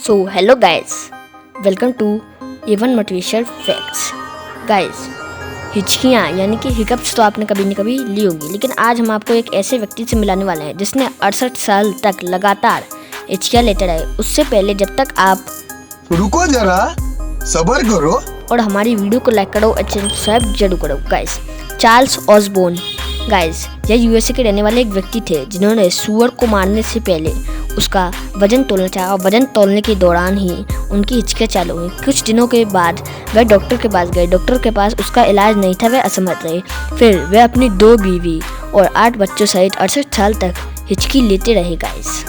So hello guys, welcome to even motivational facts. Guys, हिचकियाँ यानी कि हिकअप्स तो आपने कभी न कभी ली होगी, लेकिन आज हम आपको एक ऐसे व्यक्ति से मिलाने वाले हैं जिसने 68 साल तक लगातार हिचकियाँ लेते रहे। उससे पहले जब तक आप रुको जरा, सब्र करो और हमारी वीडियो को लाइक करो, सब्सक्राइब जरूर करो। गाइस, चार्ल्स ऑसबोर्न, गाइस यह यूएसए के रहने वाले एक व्यक्ति थे जिन्होंने सुअर को मारने से पहले उसका वजन तोलना चाहा और वजन तोलने के दौरान ही उनकी हिचकियाँ चालू हुई। कुछ दिनों के बाद वह डॉक्टर के पास गए। डॉक्टर के पास उसका इलाज नहीं था, वह असमर्थ रहे। फिर वह अपनी 2 बीवी और 8 बच्चों सहित 68 साल तक हिचकी लेते रहे। गाइस।